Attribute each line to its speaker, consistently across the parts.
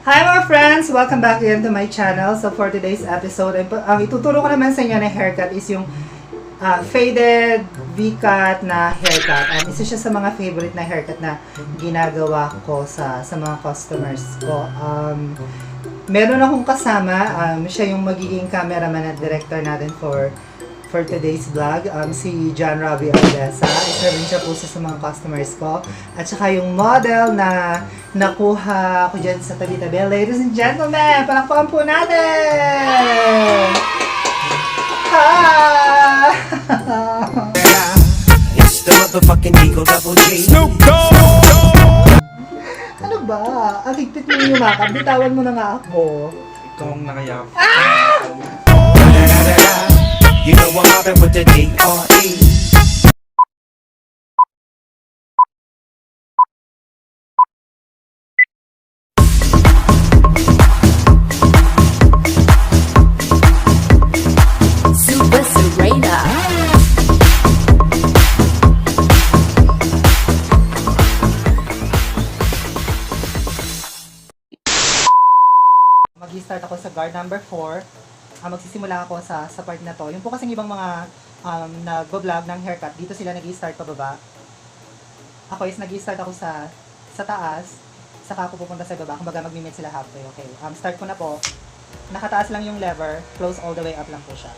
Speaker 1: Hi mga friends! Welcome back again to my channel. So for today's episode, ang ituturo ko naman sa inyo na haircut is yung faded V-cut na haircut. Isa siya sa mga favorite na haircut na ginagawa ko sa mga customers ko. Meron akong kasama, siya yung magiging cameraman at director natin for today's vlog, si John Robbie Aldesa. Isa rin siya po sa mga customers ko. At saka yung model na nakuha ko dyan sa tabi-tabi. Ladies and gentlemen, palakpakan po natin! Hi!
Speaker 2: It's the motherfucking Eagle Double G. Snoop
Speaker 1: Ano ba? Ang higpit mo yung yumakap. Bitawan mo na nga ako.
Speaker 3: Ikaw ang nakayap.
Speaker 2: You know I'm mobbing with the D.R.E.
Speaker 4: Super Serena.
Speaker 1: Mag-start ako sa guard number 4. Magsisimula ako sa part na to. Yung po kasing ibang mga nag-vlog ng haircut, dito sila nag-start pababa. Ako is nag-start ako sa taas, saka ako pupunta sa baba. Kumbaga mag-meet sila halfway. Okay, start ko na po. Nakataas lang yung lever, close all the way up lang po siya.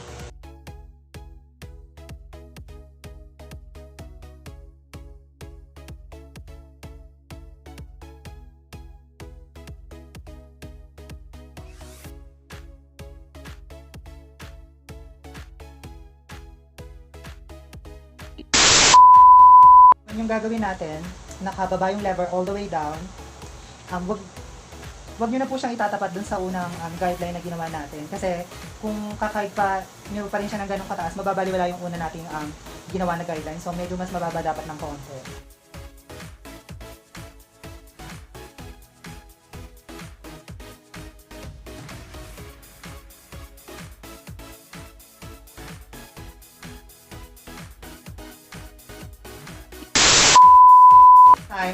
Speaker 1: Yung gagawin natin, nakababa yung lever all the way down. Wag nyo na po siyang itatapat dun sa unang guideline na ginawa natin. Kasi kung kakahit pa nyo pa rin siya ng ganong kataas, mababaliwala yung una nating ginawa na guideline. So medyo mas mababa dapat ng konti.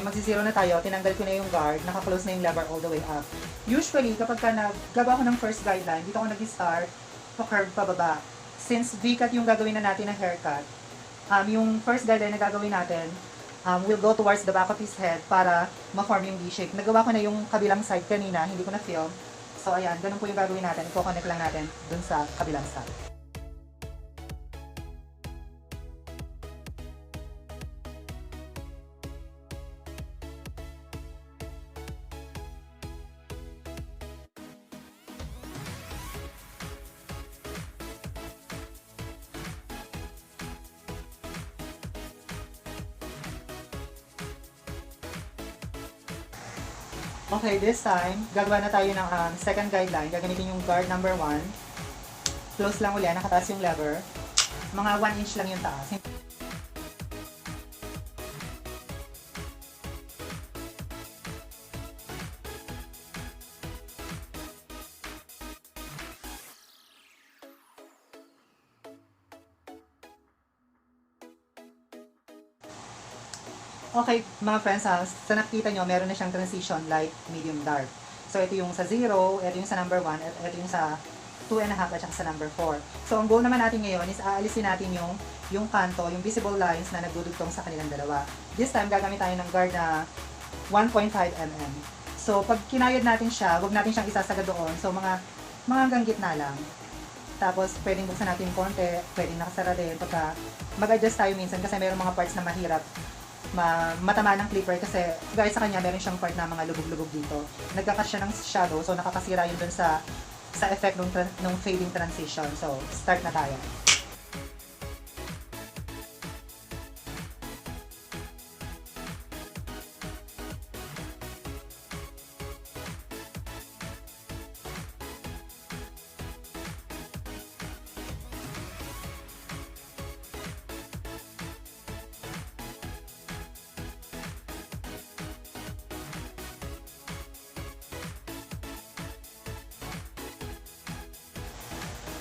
Speaker 1: Magsisiro na tayo, tinanggal ko na yung guard, naka-close na yung lever all the way up. Usually, kapag naggawa ko ng first guideline, dito ako nag-start to curve pababa. Since V-cut yung gagawin na natin na haircut, yung first guideline na gagawin natin, will go towards the back of his head para ma-form yung V-shape. Nagawa ko na yung kabilang side kanina, hindi ko na-film. So ayan, ganun po yung gagawin natin. I-connect lang natin dun sa kabilang side. Okay, this time, gagawa na tayo ng second guideline. Gagamitin yung guard number 1. Close lang ulit, nakataas yung lever. Mga 1 inch lang yung taas. Okay, mga friends, sa nakita nyo, meron na siyang transition light, medium, dark. So, ito yung sa 0, ito yung sa number 1, at ito yung sa 2.5 at saka sa number 4. So, ang goal naman natin ngayon is aalisin natin yung kanto, yung visible lines na nagdudugtong sa kanilang dalawa. This time, gagamit tayo ng guard na 1.5 mm. So, pag kinayod natin siya, huwag natin siyang isasagad doon. So, mga hanggang gitna lang. Tapos, pwedeng buksan natin konti, pwedeng nakasara din. Pagka mag-adjust tayo minsan kasi mayroong mga parts na mahirap matama ng clipper kasi guys sa kanya meron siyang part na mga lubog-lubog dito. Nagkakat siya ng shadow so nakakasira yun dun sa effect ng fading transition. So, start na tayo.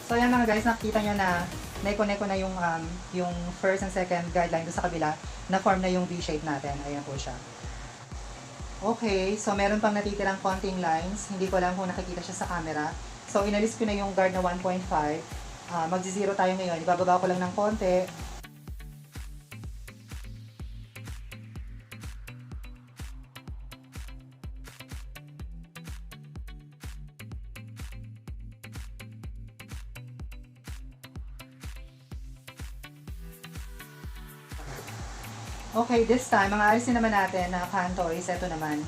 Speaker 1: So ayan mga guys, nakikita nyo na na-connect ko na yung first and second guideline doon sa kabila, na form na yung V-shape natin. Ayan po siya. Okay, so meron pang natitirang konting lines. Hindi ko alam kung nakikita siya sa camera. So, inalis ko na yung guard na 1.5. Magzi-zero tayo ngayon. Ibababa ko lang ng konti. Okay, this time, mga alisin naman natin na kanto is ito naman.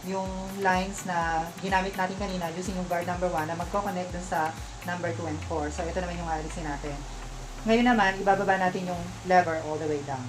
Speaker 1: Yung lines na ginamit natin kanina using yung guard number 1 na magko-connect dun sa number 2 and 4. So, ito naman yung alisin natin. Ngayon naman, ibababa natin yung lever all the way down.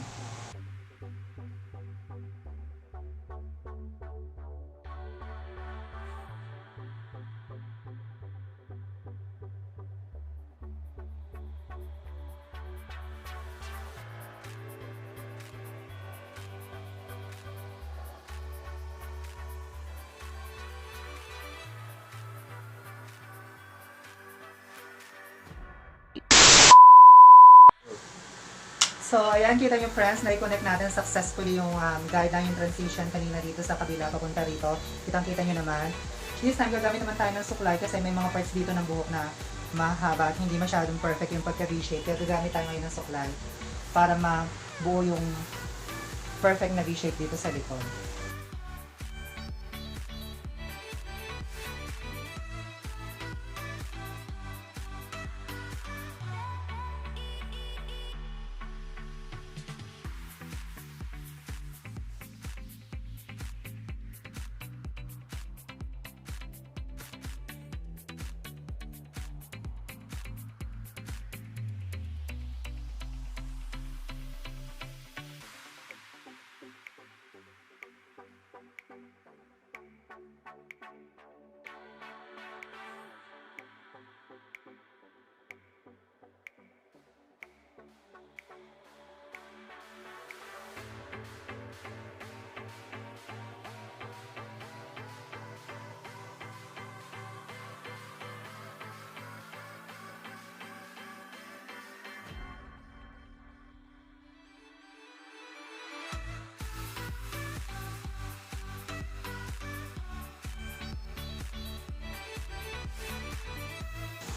Speaker 1: So, ayan, kita nyo friends, na-connect natin successfully yung guideline yung transition kanina dito sa kabila papunta rito. Kitang-kita nyo naman. This time, gagamit naman tayo ng suklay kasi may mga parts dito ng buhok na mahaba at hindi masyadong perfect yung pagka-V-shape. Kaya gagamit tayo ngayon ng suklay para mabuo yung perfect na V-shape dito sa likod.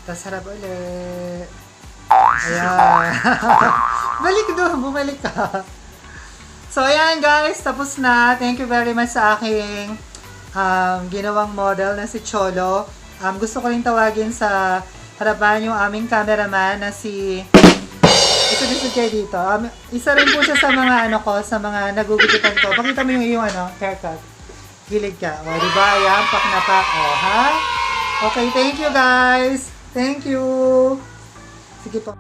Speaker 1: Tapos harap ulit. Ayan. Balik doon. Bumalik ka. So, ayan guys. Tapos na. Thank you very much sa aking ginawang model na si Cholo. Gusto ko rin tawagin sa harapan yung aming cameraman na si... Ito kayo dito. Isa rin po siya sa mga sa mga nagugupitan ko. Pakita mo yung haircut. Gilid ka. O, diba? Ayan. Pak na pak. O, ha? Okay, thank you guys. Thank you. Sige po.